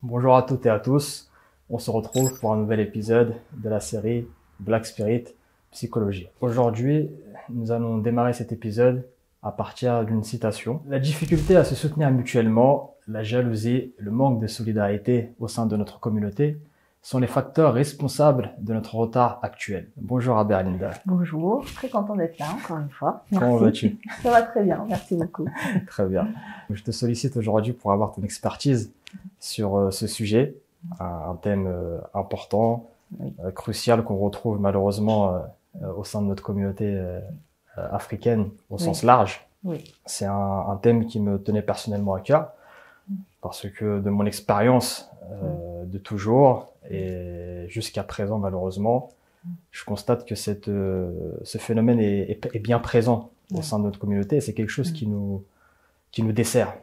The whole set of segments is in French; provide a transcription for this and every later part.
Bonjour à toutes et à tous, on se retrouve pour un nouvel épisode de la série Black Spirit Psychologie. Aujourd'hui, nous allons démarrer cet épisode à partir d'une citation. La difficulté à se soutenir mutuellement, la jalousie, le manque de solidarité au sein de notre communauté sont les facteurs responsables de notre retard actuel. Bonjour Aberlinda. Bonjour, très content d'être là encore une fois. Merci. Comment vas-tu? Ça va très bien, merci beaucoup. Très bien. Je te sollicite aujourd'hui pour avoir ton expertise sur ce sujet, un thème important, crucial qu'on retrouve malheureusement au sein de notre communauté africaine au sens large. Oui. C'est un thème qui me tenait personnellement à cœur parce que de mon expérience de toujours et jusqu'à présent malheureusement, je constate que ce phénomène est bien présent au sein de notre communauté et c'est quelque chose qui nous dessert,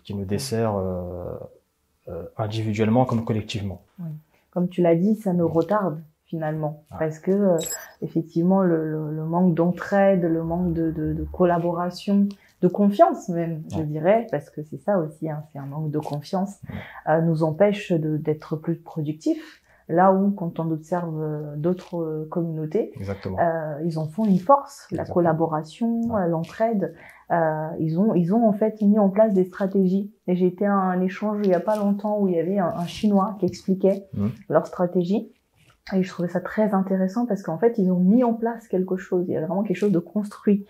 qui nous dessert individuellement comme collectivement. Oui. Comme tu l'as dit, ça nous retarde finalement, parce que effectivement le manque d'entraide, le manque de collaboration, de confiance même, je dirais, parce que c'est ça aussi, hein, c'est un manque de confiance, nous empêche d'être plus productifs. Là où, quand on observe d'autres communautés, ils en font une force, la collaboration, l'entraide. Ils ont en fait mis en place des stratégies. Et j'ai été à un échange il y a pas longtemps où il y avait un Chinois qui expliquait leur stratégie. Et je trouvais ça très intéressant parce qu'en fait, ils ont mis en place quelque chose. Il y a vraiment quelque chose de construit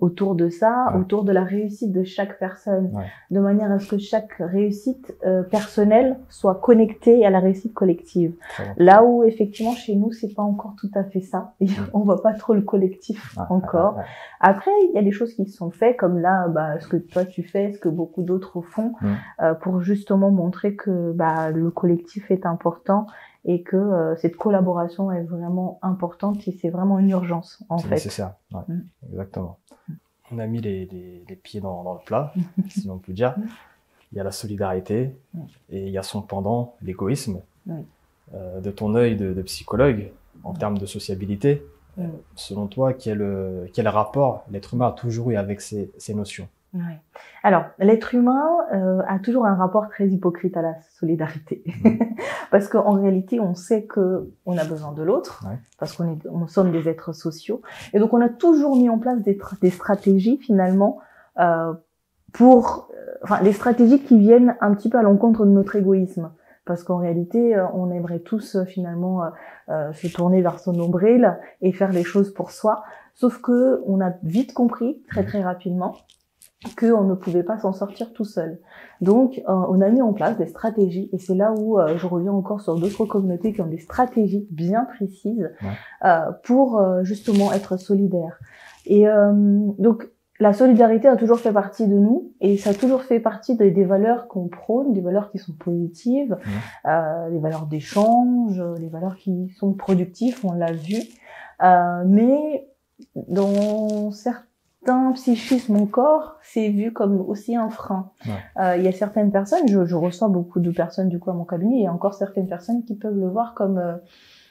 autour de ça, autour de la réussite de chaque personne, de manière à ce que chaque réussite personnelle soit connectée à la réussite collective. Là où effectivement chez nous c'est pas encore tout à fait ça, on voit pas trop le collectif encore. Après il y a des choses qui sont faites comme là, ce que toi tu fais, ce que beaucoup d'autres font, pour justement montrer que le collectif est important. Et que cette collaboration est vraiment importante et c'est vraiment une urgence en fait. C'est ça, exactement. On a mis les pieds dans le plat, si on peut dire. Il y a la solidarité et il y a son pendant, l'égoïsme. De ton œil de psychologue, en termes de sociabilité, selon toi, quel rapport l'être humain a toujours eu avec ces notions? Alors, l'être humain a toujours un rapport très hypocrite à la solidarité. Parce qu'en réalité, on sait que on a besoin de l'autre, parce qu'on sommes des êtres sociaux. Et donc, on a toujours mis en place des stratégies, finalement, des stratégies qui viennent un petit peu à l'encontre de notre égoïsme. Parce qu'en réalité, on aimerait tous, finalement, se tourner vers son nombril et faire les choses pour soi. Sauf que on a vite compris, très rapidement, qu'on ne pouvait pas s'en sortir tout seul. Donc, on a mis en place des stratégies, et c'est là où je reviens encore sur d'autres communautés qui ont des stratégies bien précises pour justement être solidaires. Et donc, la solidarité a toujours fait partie de nous, et ça a toujours fait partie des valeurs qu'on prône, des valeurs qui sont positives, des valeurs d'échange, des valeurs qui sont productives, on l'a vu. Mais dans certains psychisme encore, c'est vu comme aussi un frein. Il y a certaines personnes, je reçois beaucoup de personnes du coup à mon cabinet, il y a encore certaines personnes qui peuvent le voir comme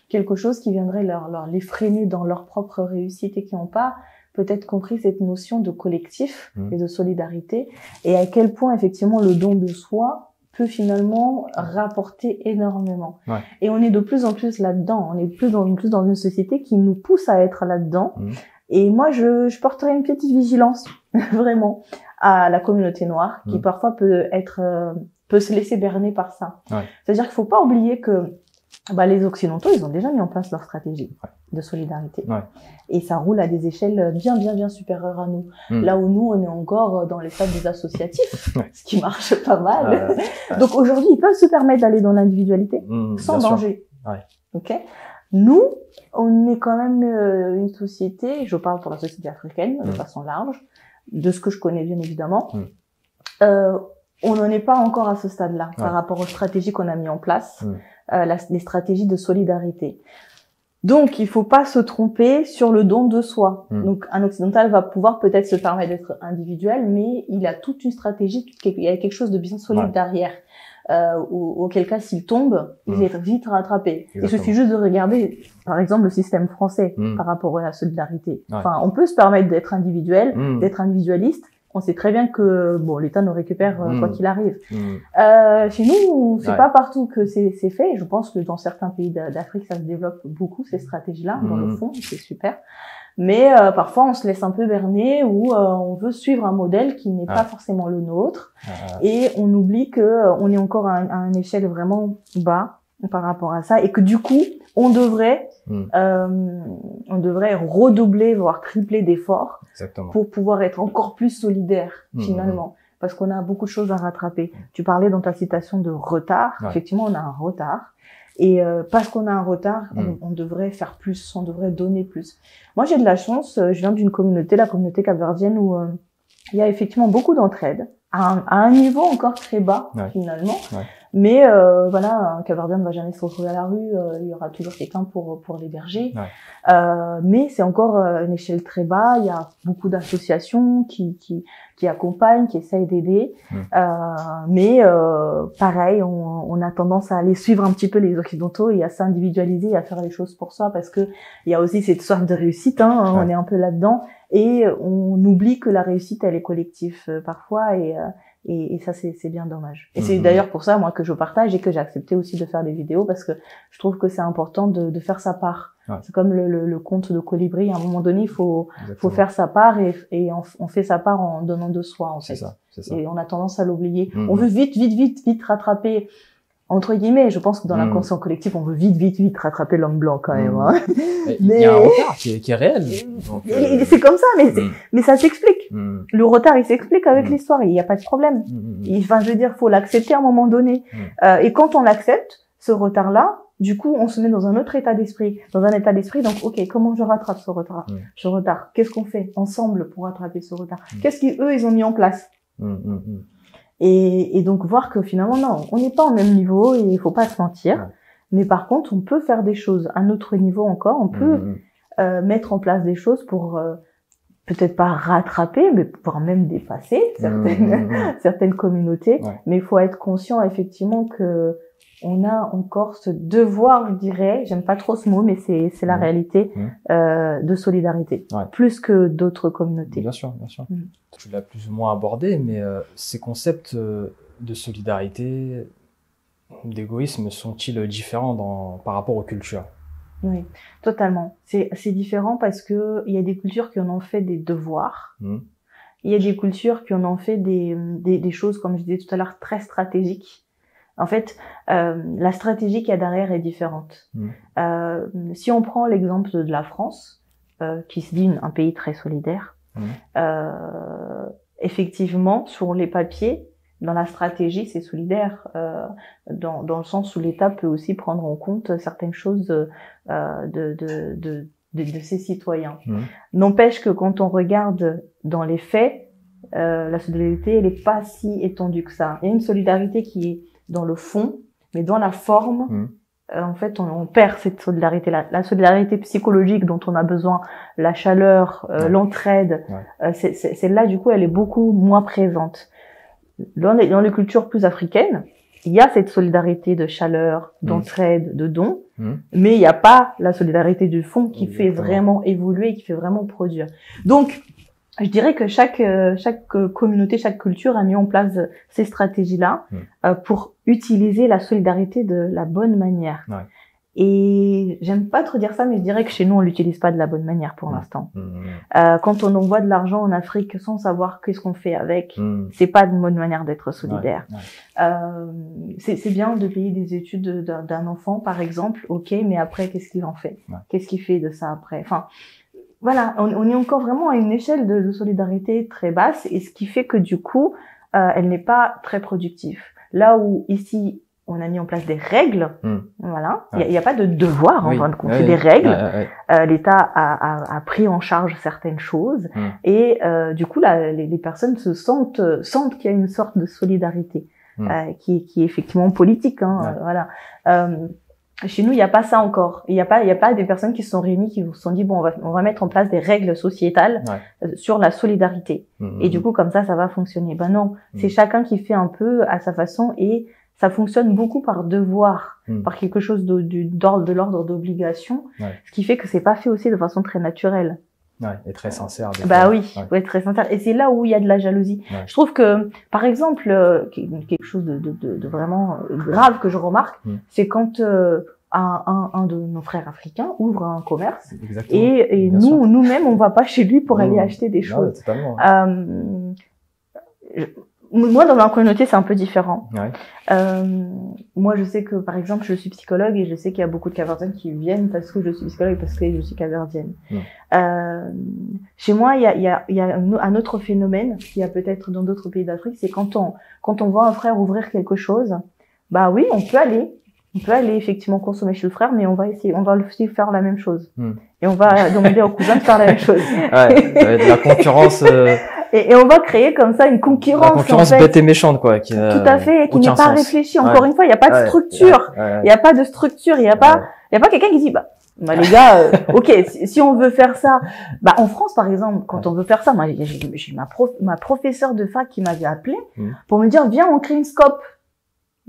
quelque chose qui viendrait les freiner dans leur propre réussite et qui n'ont pas peut-être compris cette notion de collectif et de solidarité et à quel point effectivement le don de soi peut finalement rapporter énormément. Et on est de plus en plus là-dedans, on est de plus en plus dans une société qui nous pousse à être là-dedans. Et moi, je porterai une petite vigilance, vraiment, à la communauté noire, qui parfois peut se laisser berner par ça. C'est-à-dire qu'il faut pas oublier que, les Occidentaux, ils ont déjà mis en place leur stratégie de solidarité. Et ça roule à des échelles bien supérieures à nous. Là où nous, on est encore dans les stades des associatifs, ce qui marche pas mal. Donc aujourd'hui, ils peuvent se permettre d'aller dans l'individualité, sans danger. Ok? Nous, on est quand même une société, je parle pour la société africaine de façon large, de ce que je connais bien évidemment, on n'en est pas encore à ce stade-là par rapport aux stratégies qu'on a mis en place, les stratégies de solidarité. Donc, il faut pas se tromper sur le don de soi. Donc, un occidental va pouvoir peut-être se permettre d'être individuel, mais il a toute une stratégie, il y a quelque chose de bien solide derrière. Auquel cas s'il tombe, il va être vite rattrapé. Il suffit juste de regarder, par exemple, le système français par rapport à la solidarité. Enfin, on peut se permettre d'être individuel, d'être individualiste, on sait très bien que bon, l'État nous récupère quoi qu'il arrive. Chez nous, c'est pas partout que c'est fait. Je pense que dans certains pays d'Afrique, ça se développe beaucoup ces stratégies-là. Dans le fond, c'est super. Mais parfois, on se laisse un peu berner ou on veut suivre un modèle qui n'est pas forcément le nôtre, et on oublie que on est encore à une échelle vraiment bas par rapport à ça, et que du coup, on devrait redoubler, voire tripler d'efforts pour pouvoir être encore plus solidaire finalement, parce qu'on a beaucoup de choses à rattraper. Tu parlais dans ta citation de retard. Effectivement, on a un retard. Et parce qu'on a un retard, on devrait faire plus, on devrait donner plus. Moi, j'ai de la chance, je viens d'une communauté, la communauté capverdienne, où il y a effectivement beaucoup d'entraide, à un niveau encore très bas finalement. Mais voilà, un Capverdien ne va jamais se retrouver à la rue, il y aura toujours quelqu'un pour l'héberger. Mais c'est encore une échelle très bas, il y a beaucoup d'associations qui accompagnent, qui essayent d'aider. Mais pareil, on a tendance à aller suivre un petit peu les Occidentaux et à s'individualiser, à faire les choses pour soi, parce que il y a aussi cette soif de réussite, on est un peu là-dedans, et on oublie que la réussite, elle est collective parfois, et ça, c'est bien dommage. Et c'est d'ailleurs pour ça, moi, que je partage et que j'ai accepté aussi de faire des vidéos, parce que je trouve que c'est important de faire sa part. C'est comme le conte de Colibri. À un moment donné, il faut faire sa part, et on fait sa part en donnant de soi, en fait. C'est ça. Et on a tendance à l'oublier. On veut vite rattraper, entre guillemets. Je pense que dans l'inconscient collectif, on veut vite rattraper l'homme blanc quand même. Mais il y a un retard qui est réel. C'est comme ça, mais ça s'explique. Le retard, il s'explique avec l'histoire. Il n'y a pas de problème. Enfin, je veux dire, faut l'accepter à un moment donné. Et quand on l'accepte, ce retard-là, du coup, on se met dans un autre état d'esprit. Donc, ok, comment je rattrape ce retard? Qu'est-ce qu'on fait ensemble pour rattraper ce retard? Qu'est-ce qu'eux, ils ont mis en place? Et donc voir que finalement, non, on n'est pas au même niveau, et il faut pas se mentir. Mais par contre, on peut faire des choses à notre niveau encore. On peut mettre en place des choses pour peut-être pas rattraper, mais pouvoir même dépasser certaines communautés. Mais il faut être conscient effectivement que on a encore ce devoir, je dirais, j'aime pas trop ce mot, mais c'est la réalité, de solidarité, plus que d'autres communautés. Bien sûr. Tu l'as plus ou moins abordé, mais ces concepts de solidarité, d'égoïsme, sont-ils différents par rapport aux cultures? Oui, totalement. C'est différent parce que il y a des cultures qui en ont fait des devoirs. Il y a des cultures qui en ont fait des choses, comme je disais tout à l'heure, très stratégiques. En fait, la stratégie qu'il y a derrière est différente. Si on prend l'exemple de la France, qui se dit un pays très solidaire, effectivement, sur les papiers, dans la stratégie, c'est solidaire, dans le sens où l'État peut aussi prendre en compte certaines choses de ses citoyens. N'empêche que quand on regarde dans les faits, la solidarité, elle est pas si étendue que ça. Il y a une solidarité qui est dans le fond, mais dans la forme, en fait, on perd cette solidarité-là. La solidarité psychologique dont on a besoin, la chaleur, l'entraide, celle-là, du coup, elle est beaucoup moins présente. Dans les cultures plus africaines, il y a cette solidarité de chaleur, d'entraide, de don, mais il n'y a pas la solidarité du fond qui fait vraiment évoluer, qui fait vraiment produire. Donc, je dirais que chaque communauté, chaque culture a mis en place ces stratégies-là pour utiliser la solidarité de la bonne manière. Et j'aime pas trop dire ça, mais je dirais que chez nous, on l'utilise pas de la bonne manière pour l'instant. Quand on envoie de l'argent en Afrique sans savoir qu'est-ce qu'on fait avec, c'est pas une bonne manière d'être solidaire. C'est bien de payer des études d'un enfant, par exemple, ok, mais après, qu'est-ce qu'il en fait? Qu'est-ce qu'il fait de ça après? Enfin, voilà, on est encore vraiment à une échelle de solidarité très basse, et ce qui fait que du coup, elle n'est pas très productive. Là où ici, on a mis en place des règles, voilà. Il y a pas de devoir en fin de compte, c'est des règles. L'État a pris en charge certaines choses, et du coup, là, les personnes sentent qu'il y a une sorte de solidarité qui est effectivement politique, voilà. Chez nous, il n'y a pas ça encore. Il y a pas des personnes qui se sont réunies, qui se sont dit bon, on va mettre en place des règles sociétales sur la solidarité. Et du coup, comme ça va fonctionner. Ben non, c'est chacun qui fait un peu à sa façon, et ça fonctionne beaucoup par devoir, par quelque chose de l'ordre d'obligation, ce qui fait que c'est pas fait aussi de façon très naturelle. et très sincère. Bah oui, ouais, très sincère. Et c'est là où il y a de la jalousie. Ouais. Je trouve que, par exemple, quelque chose de vraiment grave que je remarque, c'est quand un de nos frères africains ouvre un commerce. Exactement. Et nous-mêmes, on va pas chez lui pour aller acheter des choses. Ouais, totalement. Moi, dans ma communauté, c'est un peu différent. Ouais. Moi, je sais que, par exemple, je suis psychologue et je sais qu'il y a beaucoup de Capverdiennes qui viennent parce que je suis psychologue, parce que je suis capverdienne. Chez moi, il y a un autre phénomène qu'il y a peut-être dans d'autres pays d'Afrique, c'est quand on voit un frère ouvrir quelque chose, bah oui, on peut aller effectivement consommer chez le frère, mais on va aussi faire la même chose. Et on va demander aux cousins de faire la même chose. Ouais, ça va être de la concurrence. Et on va créer comme ça une concurrence. La concurrence en fait, bête et méchante, quoi. Tout à fait, qui n'est pas réfléchie. Encore une fois, il n'y a pas de structure. Il n'y a pas de structure. Il n'y a pas quelqu'un qui dit, bah les gars, ok, si on veut faire ça, bah en France par exemple, quand on veut faire ça, moi j'ai ma professeure de fac qui m'avait appelé pour me dire, viens, on crée une scope.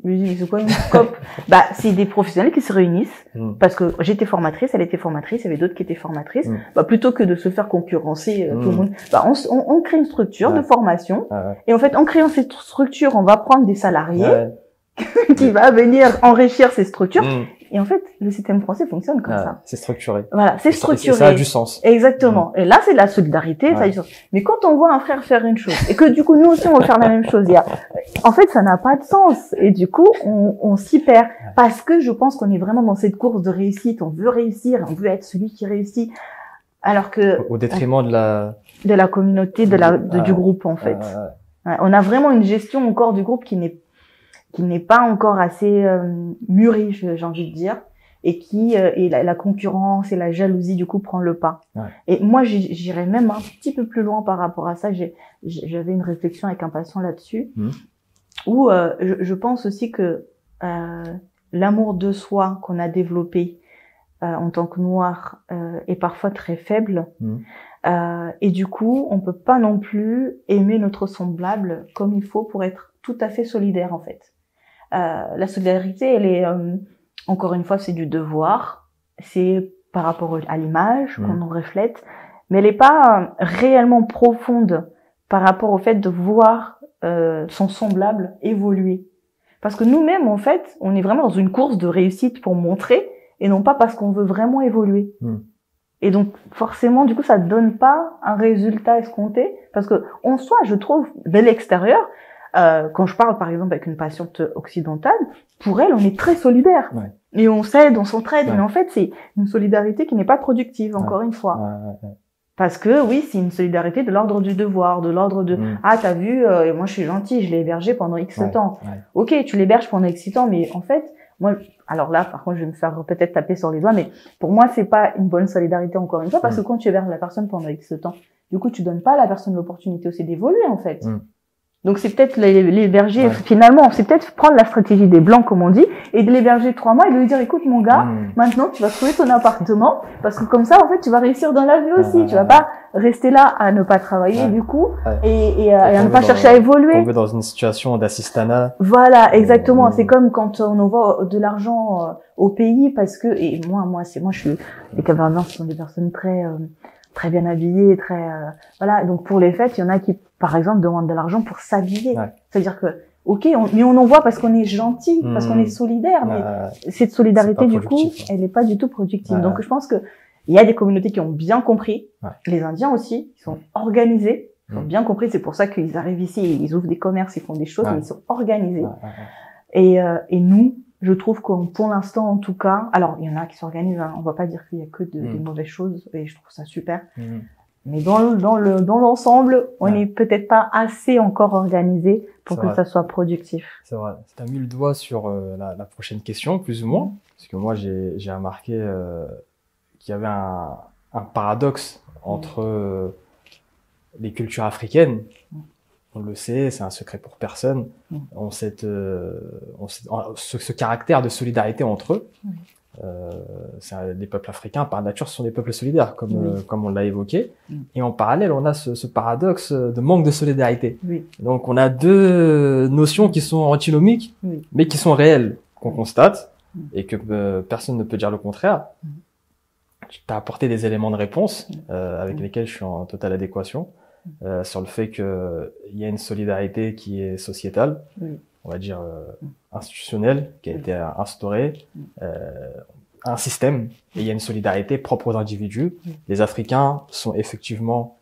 Je lui dis, c'est quoi une scope? Bah, c'est des professionnels qui se réunissent, parce que j'étais formatrice, elle était formatrice, il y avait d'autres qui étaient formatrices. Bah, plutôt que de se faire concurrencer tout le monde, bah, on crée une structure de formation. Et en fait, en créant cette structure, on va prendre des salariés qui va venir enrichir ces structures. Et en fait, le système français fonctionne comme ça. C'est structuré. Voilà, c'est structuré. Ça a du sens. Exactement. Et là, c'est de la solidarité, ça a du sens. Mais quand on voit un frère faire une chose, et que du coup, nous aussi, on veut faire la même chose, en fait, ça n'a pas de sens. Et du coup, on s'y perd. Parce que je pense qu'on est vraiment dans cette course de réussite. On veut réussir, on veut être celui qui réussit. Alors que... Au détriment de la communauté, du groupe, en fait. On a vraiment une gestion encore du groupe qui n'est pas encore assez mûri, j'ai envie de dire, et et la concurrence et la jalousie du coup prend le pas. Et moi j'irais même un petit peu plus loin par rapport à ça. J'avais une réflexion avec un patient là-dessus, où je pense aussi que l'amour de soi qu'on a développé en tant que noir est parfois très faible. Et du coup, on peut pas non plus aimer notre semblable comme il faut pour être tout à fait solidaire en fait. La solidarité, elle est encore une fois, c'est du devoir, c'est par rapport à l'image qu'on nous reflète, mais elle est pas réellement profonde par rapport au fait de voir son semblable évoluer. Parce que nous-mêmes, en fait, on est vraiment dans une course de réussite pour montrer, et non pas parce qu'on veut vraiment évoluer. Et donc, forcément, du coup, ça donne pas un résultat escompté, parce que en soi, je trouve, de l'extérieur, quand je parle par exemple avec une patiente occidentale, pour elle on est très solidaire et on s'aide, on s'entraide, mais en fait c'est une solidarité qui n'est pas productive, encore une fois, parce que oui, c'est une solidarité de l'ordre du devoir, de l'ordre de ah t'as vu, moi je suis gentil, je l'ai hébergé pendant X temps. Ok, tu l'héberges pendant X temps, mais en fait moi, alors là par contre je vais me faire peut-être taper sur les doigts, mais pour moi c'est pas une bonne solidarité, encore une fois, parce que quand tu héberges la personne pendant X temps, du coup tu donnes pas à la personne l'opportunité aussi d'évoluer en fait. Donc c'est peut-être l'héberger, finalement, c'est peut-être prendre la stratégie des blancs, comme on dit, et de l'héberger 3 mois et de lui dire, écoute mon gars, maintenant tu vas trouver ton appartement, parce que comme ça, en fait, tu vas réussir dans la vie aussi. Tu vas pas rester là à ne pas travailler, du coup, et à ne pas chercher à évoluer. Tomber dans une situation d'assistanat. Voilà, exactement. C'est comme quand on envoie de l'argent au pays, parce que, et moi, les Capverdiens, ce sont des personnes très bien habillées, voilà. Donc pour les fêtes, il y en a qui, par exemple, demandent de l'argent pour s'habiller. C'est-à-dire que, ok, mais on envoie parce qu'on est gentil, parce qu'on est solidaire, mais cette solidarité, du coup, elle n'est pas du tout productive. Donc je pense que il y a des communautés qui ont bien compris, les Indiens aussi, ils sont organisés, ils ont bien compris, c'est pour ça qu'ils arrivent ici, ils ouvrent des commerces, ils font des choses, mais ils sont organisés. Et nous, je trouve que pour l'instant, en tout cas, alors il y en a qui s'organisent, on va pas dire qu'il y a que des mauvaises choses, et je trouve ça super. Mais dans l'ensemble, on n'est peut-être pas assez encore organisé pour que ça soit productif. C'est vrai. Tu as mis le doigt sur la prochaine question, plus ou moins, parce que moi j'ai remarqué qu'il y avait un paradoxe entre les cultures africaines. On le sait, c'est un secret pour personne. Ce caractère de solidarité entre eux. Les peuples africains, par nature, sont des peuples solidaires, comme on l'a évoqué. Et en parallèle, on a ce paradoxe de manque de solidarité. Donc, on a deux notions qui sont antinomiques, mais qui sont réelles, qu'on constate, et que personne ne peut dire le contraire. tu as apporté des éléments de réponse avec lesquels je suis en totale adéquation sur le fait qu'il y a une solidarité qui est sociétale, on va dire institutionnelle, qui a été instaurée, un système, et il y a une solidarité propre aux individus. Les Africains sont effectivement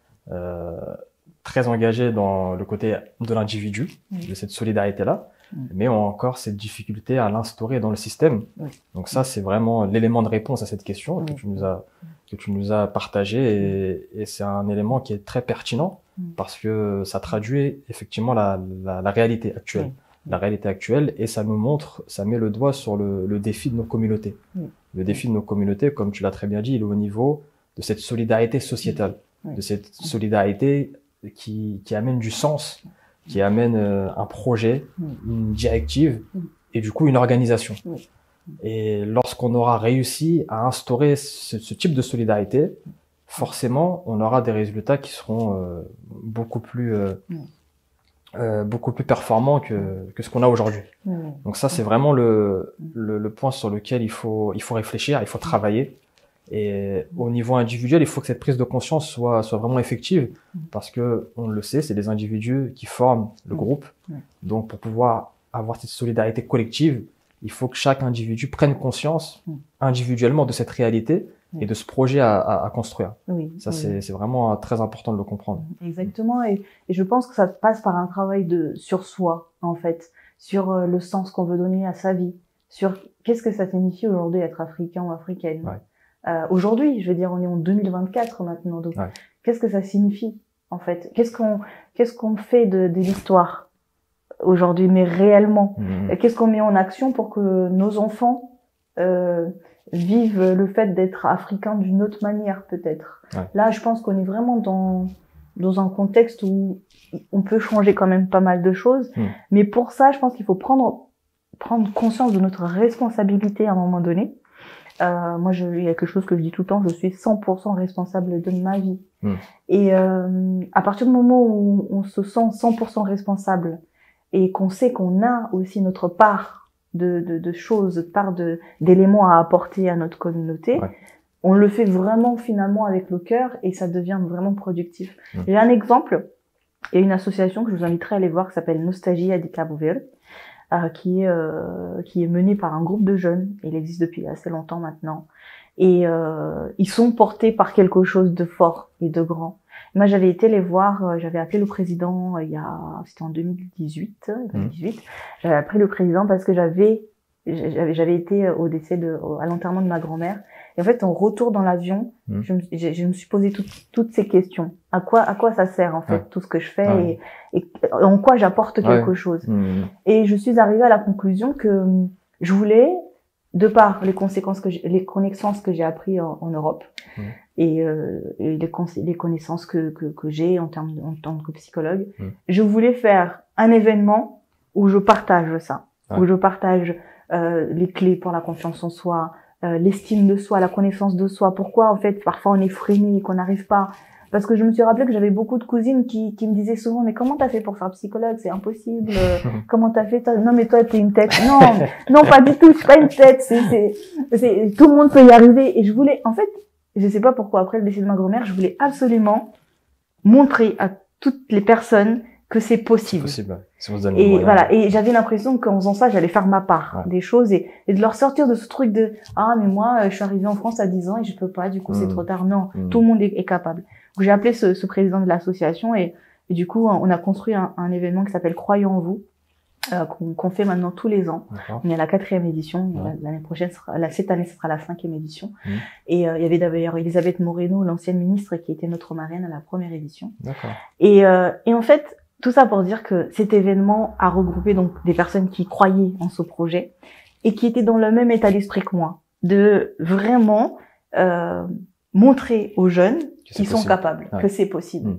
très engagés dans le côté de l'individu, de cette solidarité-là, mais ont encore cette difficulté à l'instaurer dans le système. Donc ça, c'est vraiment l'élément de réponse à cette question que tu nous as partagé, et c'est un élément qui est très pertinent parce que ça traduit effectivement la réalité actuelle. La réalité actuelle, et ça nous montre, ça met le doigt sur le défi de nos communautés. Le défi de nos communautés, comme tu l'as très bien dit, il est au niveau de cette solidarité sociétale, de cette solidarité qui amène du sens, qui amène un projet, une directive, et du coup une organisation. Et lorsqu'on aura réussi à instaurer ce type de solidarité, forcément, on aura des résultats qui seront beaucoup plus performants que ce qu'on a aujourd'hui. Donc ça, c'est vraiment le point sur lequel il faut réfléchir, il faut travailler. Et au niveau individuel, il faut que cette prise de conscience soit vraiment effective, parce que on le sait, c'est des individus qui forment le groupe. Donc pour pouvoir avoir cette solidarité collective, il faut que chaque individu prenne conscience individuellement de cette réalité et de ce projet à construire. Ça, c'est vraiment très important de le comprendre. Exactement. Et je pense que ça passe par un travail sur soi, en fait, sur le sens qu'on veut donner à sa vie, sur qu'est-ce que ça signifie aujourd'hui être africain ou africaine. Aujourd'hui, je veux dire, on est en 2024 maintenant, donc qu'est-ce que ça signifie, en fait? Qu'est-ce qu'on fait de l'histoire aujourd'hui, mais réellement? Qu'est-ce qu'on met en action pour que nos enfants vivent le fait d'être africains d'une autre manière, peut-être? Là, je pense qu'on est vraiment dans un contexte où on peut changer quand même pas mal de choses, mais pour ça, je pense qu'il faut prendre conscience de notre responsabilité à un moment donné. Moi, il y a quelque chose que je dis tout le temps, je suis 100% responsable de ma vie. Et à partir du moment où on se sent 100% responsable et qu'on sait qu'on a aussi notre part de choses, part d'éléments à apporter à notre communauté, on le fait vraiment finalement avec le cœur et ça devient vraiment productif. J'ai un exemple, il y a une association que je vous inviterai à aller voir qui s'appelle Nostalgia di Cabo Verde. Qui est mené par un groupe de jeunes. Il existe depuis assez longtemps maintenant. Et ils sont portés par quelque chose de fort et de grand. Moi, j'avais été les voir, j'avais appelé le président c'était en 2018. J'avais appelé le président parce que j'avais été au décès à l'enterrement de ma grand-mère. Et en fait, en retour dans l'avion, je me suis posé toutes ces questions. À quoi ça sert, en fait, tout ce que je fais et en quoi j'apporte quelque chose. Et je suis arrivée à la conclusion que je voulais, de par les connaissances que j'ai appris en Europe, et les connaissances que j'ai en tant que psychologue, je voulais faire un événement où je partage ça, où je partage les clés pour la confiance en soi, l'estime de soi, la connaissance de soi. Pourquoi en fait parfois on est freiné et qu'on n'arrive pas? Parce que je me suis rappelé que j'avais beaucoup de cousines qui me disaient souvent, mais comment t'as fait pour faire psychologue? C'est impossible. Comment t'as fait? Non, mais toi, t'es une tête. Non, pas du tout. Je suis pas une tête. Tout le monde peut y arriver. Et je voulais, en fait, je sais pas pourquoi, après le décès de ma grand-mère, je voulais absolument montrer à toutes les personnes que c'est possible. C'est possible. Si vous donnez Et voilà. Et j'avais l'impression qu'en faisant ça, j'allais faire ma part des choses et de leur sortir de ce truc de, mais moi, je suis arrivée en France à 10 ans et je peux pas, du coup, c'est trop tard. Non, tout le monde est capable. Donc, j'ai appelé ce président de l'association et du coup, on a construit un événement qui s'appelle Croyons en vous, qu'on fait maintenant tous les ans. On est à la 4e édition. L'année prochaine, cette année, ce sera la 5e édition. Et il y avait d'ailleurs Elisabeth Moreno, l'ancienne ministre, qui était notre marraine à la 1re édition. Et en fait, tout ça pour dire que cet événement a regroupé donc des personnes qui croyaient en ce projet et qui étaient dans le même état d'esprit que moi, de vraiment montrer aux jeunes qu'ils sont capables, que c'est possible.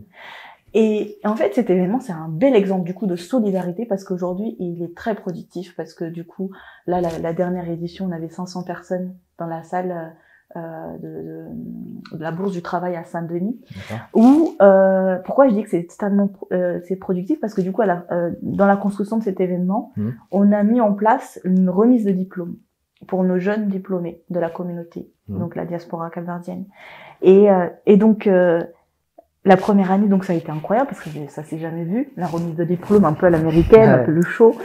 Et en fait, cet événement, c'est un bel exemple du coup de solidarité parce qu'aujourd'hui, il est très productif parce que du coup, là, la dernière édition, on avait 500 personnes dans la salle de la Bourse du Travail à Saint-Denis. Où pourquoi je dis que c'est totalement c'est productif parce que du coup, dans la construction de cet événement, on a mis en place une remise de diplôme. pour nos jeunes diplômés de la communauté, donc la diaspora capverdienne. Et donc la première année, donc ça a été incroyable parce que ça s'est jamais vu, la remise de diplôme un peu à l'américaine, un peu le show.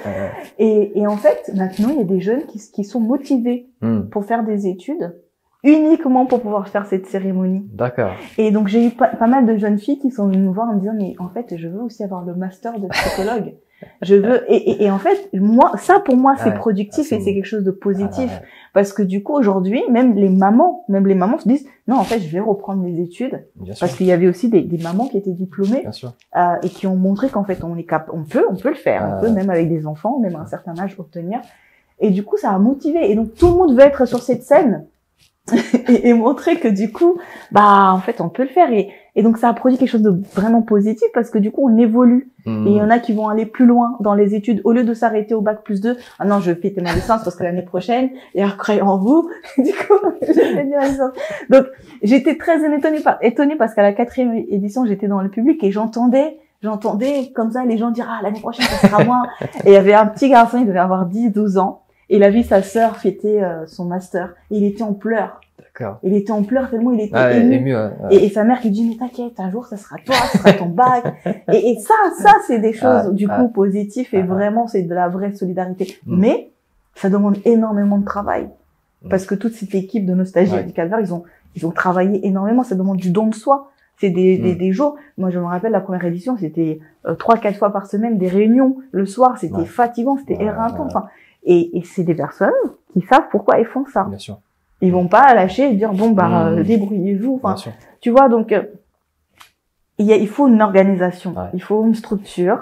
Et en fait, maintenant il y a des jeunes qui sont motivés pour faire des études uniquement pour pouvoir faire cette cérémonie. D'accord. Et donc j'ai eu pas mal de jeunes filles qui sont venues nous voir en me disant mais en fait je veux aussi avoir le master de psychologue. Je veux et en fait pour moi c'est productif et c'est quelque chose de positif parce que du coup aujourd'hui même les mamans se disent non en fait je vais reprendre les études parce qu'il y avait aussi des mamans qui étaient diplômées et qui ont montré qu'en fait on peut le faire, on peut même avec des enfants même à un certain âge obtenir et du coup ça a motivé et donc tout le monde veut être sur cette scène et montrer que du coup en fait on peut le faire et donc ça a produit quelque chose de vraiment positif parce que du coup on évolue et il y en a qui vont aller plus loin dans les études au lieu de s'arrêter au bac+2 ah non je vais péter ma licence parce que l'année prochaine et après en vous du coup j'ai fait ma licence donc j'étais très étonnée parce qu'à la 4e édition j'étais dans le public et j'entendais comme ça les gens dire ah l'année prochaine ça sera moi et il y avait un petit garçon il devait avoir 10-12 ans et il a vu sa sœur fêter son master et il était en pleurs. D'accord. Il était en pleurs tellement il était ému. Et sa mère qui dit mais t'inquiète, un jour ça sera toi, ça sera ton bac. et ça c'est des choses du coup positives et vraiment c'est de la vraie solidarité. Mais ça demande énormément de travail parce que toute cette équipe de nos stagiaires du Calvaire ils ont travaillé énormément. Ça demande du don de soi. C'est des jours. Moi je me rappelle la première édition c'était 3-4 fois par semaine des réunions le soir. C'était fatigant, c'était éreintant. Enfin, et c'est des personnes qui savent pourquoi ils font ça. Bien sûr. Ils vont pas lâcher et dire bon débrouillez-vous. Enfin, tu vois donc il faut une organisation, il faut une structure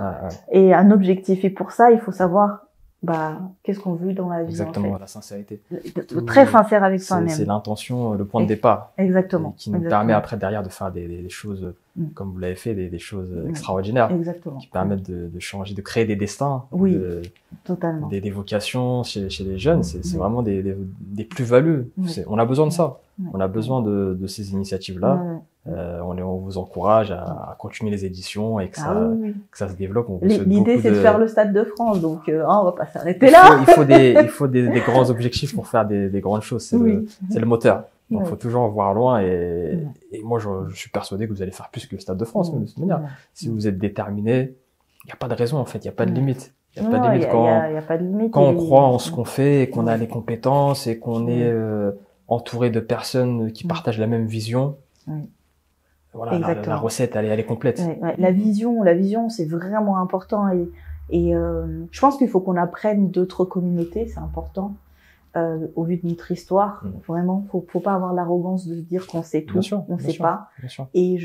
et un objectif. Et pour ça il faut savoir qu'est-ce qu'on veut dans la vie. Exactement, en fait. La sincérité. Très sincère avec soi-même. C'est l'intention, le point de départ. Exactement. Qui nous permet après derrière de faire des choses comme vous l'avez fait, des choses extraordinaires. Exactement. Qui permettent de changer, de créer des destins. Totalement. Des vocations chez les jeunes. C'est vraiment des plus-values. On a besoin de ça. On a besoin de ces initiatives-là. On vous encourage à continuer les éditions et que ça se développe. L'idée, c'est de faire le Stade de France, donc on va pas s'arrêter là. Il faut des grands objectifs pour faire des grandes choses. C'est le moteur. Donc, faut toujours voir loin et moi, je suis persuadé que vous allez faire plus que le Stade de France, de toute manière. Si vous êtes déterminé, il n'y a pas de raison, en fait. Il n'y a pas de limite. Il n'y a pas de limite quand on croit en ce qu'on fait et qu'on a les compétences et qu'on est entouré de personnes qui partagent la même vision. Voilà, la recette, elle est complète. La vision, c'est vraiment important et je pense qu'il faut qu'on apprenne d'autres communautés, c'est important. Au vu de notre histoire, vraiment, faut pas avoir l'arrogance de se dire qu'on sait tout, on sait pas. Et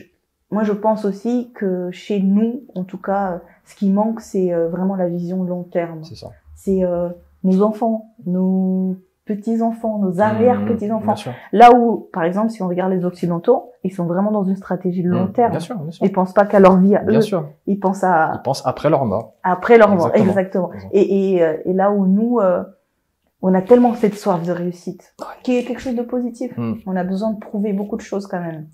moi, je pense aussi que chez nous, en tout cas, ce qui manque, c'est vraiment la vision long terme. C'est ça. C'est nos enfants, nos petits-enfants, nos arrière-petits-enfants. Là où, par exemple, si on regarde les Occidentaux, ils sont vraiment dans une stratégie de long terme. Bien sûr. Ils pensent pas qu'à leur vie à eux. Ils pensent après leur mort. Après leur mort, exactement. Et là où nous, on a tellement cette soif de réussite, qui est quelque chose de positif. On a besoin de prouver beaucoup de choses quand même.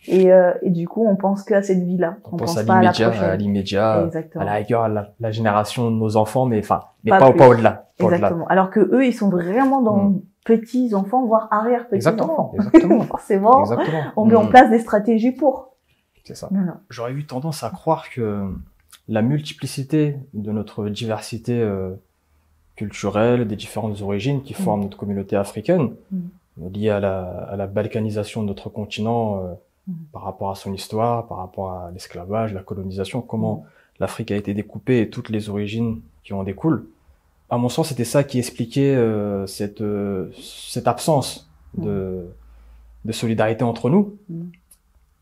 Et du coup, on pense qu'à cette vie-là. On pense pas à l'immédiat, à la rigueur, à la génération de nos enfants, mais pas au-delà. Exactement. Alors que eux, ils sont vraiment dans petits enfants, voire arrière petits enfants. Exactement. Forcément. On met en place des stratégies pour. C'est ça. J'aurais eu tendance à croire que la multiplicité de notre diversité culturelle, des différentes origines qui forment notre communauté africaine, liée à la balkanisation de notre continent, par rapport à son histoire, par rapport à l'esclavage, la colonisation, comment l'Afrique a été découpée et toutes les origines qui en découlent. À mon sens, c'était ça qui expliquait cette absence de solidarité entre nous.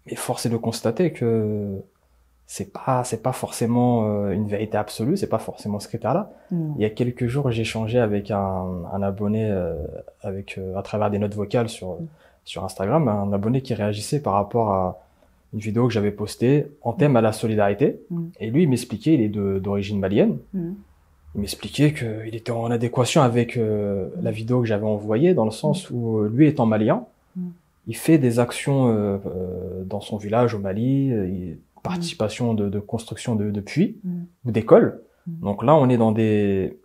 Mais force est de constater que c'est pas forcément une vérité absolue, c'est pas forcément ce critère-là. Il y a quelques jours, j'ai échangé avec un abonné à travers des notes vocales sur Instagram, un abonné qui réagissait par rapport à une vidéo que j'avais postée en thème à la solidarité. Et lui, il m'expliquait, il est d'origine malienne. Il m'expliquait qu'il était en adéquation avec la vidéo que j'avais envoyée, dans le sens où lui étant malien, il fait des actions dans son village au Mali, participation de construction de puits ou d'écoles. Donc là, on est dans des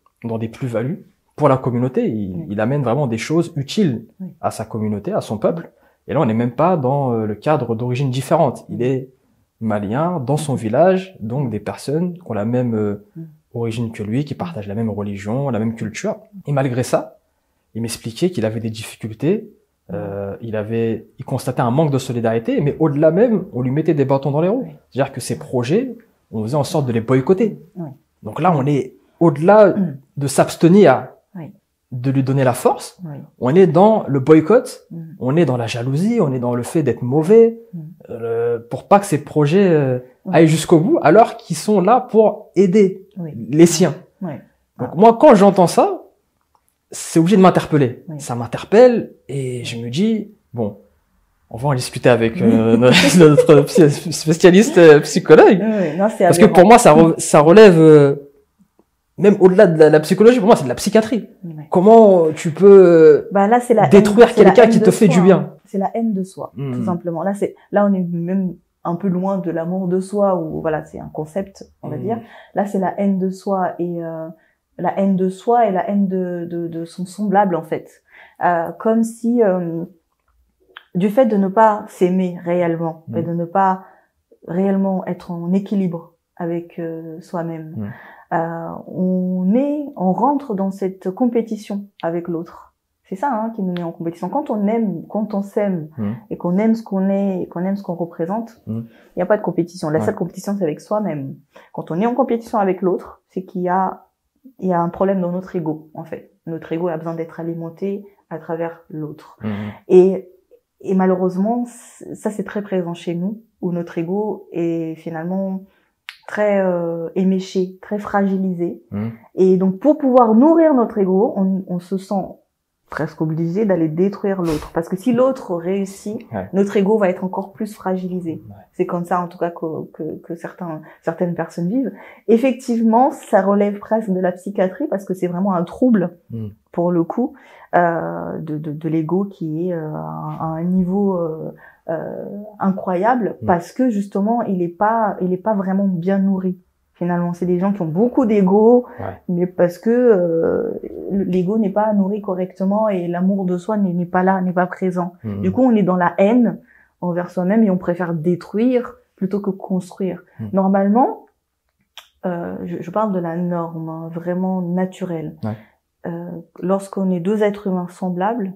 plus-values pour la communauté. Il amène vraiment des choses utiles à sa communauté, à son peuple. Et là, on n'est même pas dans le cadre d'origines différentes. Il est malien dans son village, donc des personnes qui ont la même origine que lui, qui partagent la même religion, la même culture. Et malgré ça, il m'expliquait qu'il avait des difficultés. Il constatait un manque de solidarité, mais au-delà même, on lui mettait des bâtons dans les roues. C'est-à-dire que ses projets, on faisait en sorte de les boycotter. Donc là, on est au-delà de s'abstenir, de lui donner la force. On est dans le boycott, on est dans la jalousie, on est dans le fait d'être mauvais, pour pas que ces projets aillent jusqu'au bout, alors qu'ils sont là pour aider les siens. Donc moi, quand j'entends ça, c'est obligé de m'interpeller. Ça m'interpelle et je me dis, bon, on va en discuter avec notre spécialiste psychologue. Parce que pour moi, ça relève, même au-delà de la psychologie, pour moi, c'est de la psychiatrie. Comment tu peux là, détruire quelqu'un qui te fait du bien? C'est la haine de soi, tout simplement. Là, on est même un peu loin de l'amour de soi, ou voilà, c'est un concept, on va dire. Là, c'est la haine de soi et la haine de soi et la haine de son semblable, en fait. Comme si du fait de ne pas s'aimer réellement et de ne pas réellement être en équilibre avec soi-même, on rentre dans cette compétition avec l'autre. C'est ça qui nous met en compétition. Quand on aime, quand on s'aime et qu'on aime ce qu'on est et qu'on aime ce qu'on représente, il n'y a pas de compétition. La seule compétition, c'est avec soi-même. Quand on est en compétition avec l'autre, c'est qu'il y a un problème dans notre ego, en fait. Notre ego a besoin d'être alimenté à travers l'autre. Et malheureusement, ça c'est très présent chez nous, où notre ego est finalement très éméché, très fragilisé. Et donc, pour pouvoir nourrir notre ego, on se sent presque obligé d'aller détruire l'autre. Parce que si l'autre réussit, notre ego va être encore plus fragilisé. C'est comme ça, en tout cas, que certaines personnes vivent. Effectivement, ça relève presque de la psychiatrie parce que c'est vraiment un trouble, pour le coup, de l'ego qui est à un niveau incroyable parce que justement, il est pas vraiment bien nourri. Finalement, c'est des gens qui ont beaucoup d'ego, mais parce que l'ego n'est pas nourri correctement et l'amour de soi n'est pas là, n'est pas présent. Du coup, on est dans la haine envers soi-même et on préfère détruire plutôt que construire. Normalement, je parle de la norme, vraiment naturelle. Lorsqu'on est deux êtres humains semblables,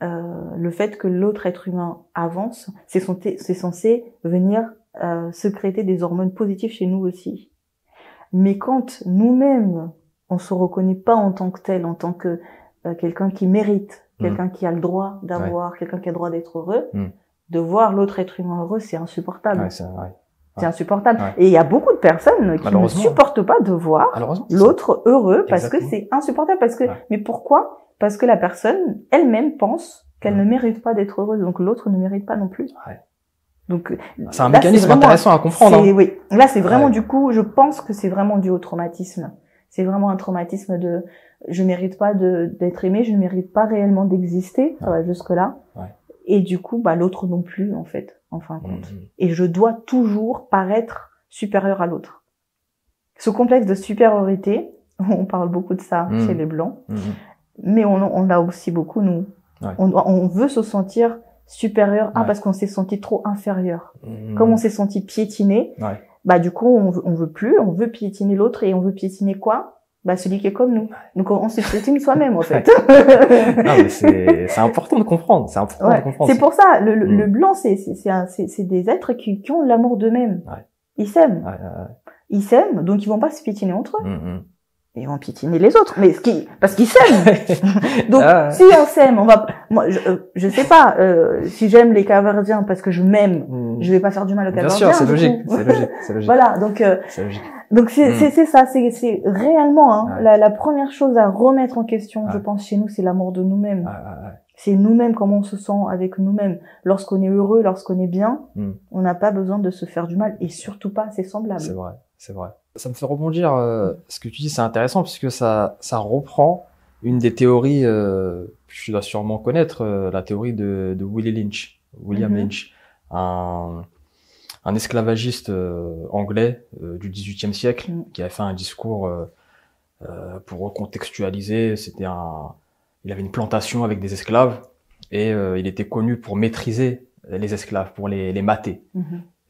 le fait que l'autre être humain avance, c'est censé venir sécréter des hormones positives chez nous aussi. Mais quand nous-mêmes, on se reconnaît pas en tant que tel, en tant que quelqu'un qui mérite, quelqu'un qui a le droit d'avoir, quelqu'un qui a le droit d'être heureux, de voir l'autre être humain heureux, c'est insupportable. C'est insupportable. Et il y a beaucoup de personnes qui ne supportent pas de voir l'autre heureux parce que c'est insupportable. Parce que, mais pourquoi? Parce que la personne elle-même pense qu'elle ne mérite pas d'être heureuse, donc l'autre ne mérite pas non plus. Donc, c'est un mécanisme intéressant à comprendre. Oui, là c'est vraiment du coup, je pense que c'est vraiment dû au traumatisme. C'est vraiment un traumatisme de, je mérite pas d'être aimé, je ne mérite pas réellement d'exister, ça va jusque là. Et du coup, l'autre non plus en fait, en fin de compte. Et je dois toujours paraître supérieur à l'autre. Ce complexe de supériorité, on parle beaucoup de ça chez les blancs, mais on l'a aussi beaucoup nous. On veut se sentir supérieur parce qu'on s'est senti trop inférieur. Comme on s'est senti piétiné, du coup on veut plus, on veut piétiner l'autre et on veut piétiner quoi? Celui qui est comme nous. Donc on se piétine soi-même en fait. Non, mais c'est important de comprendre, c'est important de comprendre. C'est pour ça le blanc c'est des êtres qui ont l'amour d'eux-mêmes. Ils s'aiment. Ils s'aiment, donc ils vont pas se piétiner entre eux. Ils vont piétiner les autres, mais parce qu'ils s'aiment. Donc, si on s'aime, moi, je sais pas, si j'aime les Caverdiens parce que je m'aime, je vais pas faire du mal aux Caverdiens. Bien sûr, c'est logique. Voilà, donc, c'est ça, c'est réellement, la première chose à remettre en question, je pense, chez nous, c'est l'amour de nous-mêmes. C'est nous-mêmes, comment on se sent avec nous-mêmes. Lorsqu'on est heureux, lorsqu'on est bien, on n'a pas besoin de se faire du mal, et surtout pas à ses semblables. C'est vrai. Ça me fait rebondir, ce que tu dis, c'est intéressant puisque ça reprend une des théories que tu dois sûrement connaître, la théorie de William Lynch, un esclavagiste anglais du XVIIIe siècle qui a fait un discours Pour recontextualiser, il avait une plantation avec des esclaves et il était connu pour maîtriser les esclaves, pour les mater.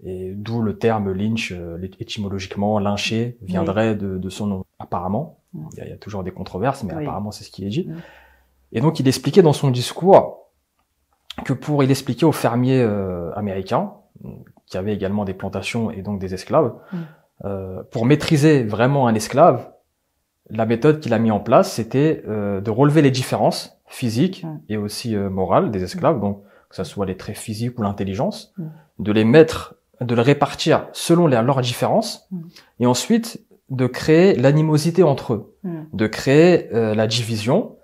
Et d'où le terme lynch, étymologiquement lyncher, viendrait de son nom. Apparemment, il y a toujours des controverses, mais apparemment c'est ce qui est dit. Et donc il expliquait dans son discours que il expliquait aux fermiers américains, qui avaient également des plantations et donc des esclaves, pour maîtriser vraiment un esclave, la méthode qu'il a mis en place, c'était de relever les différences physiques et aussi morales des esclaves, donc que ce soit les traits physiques ou l'intelligence, de les répartir selon leurs différences, et ensuite de créer l'animosité entre eux, de créer la division,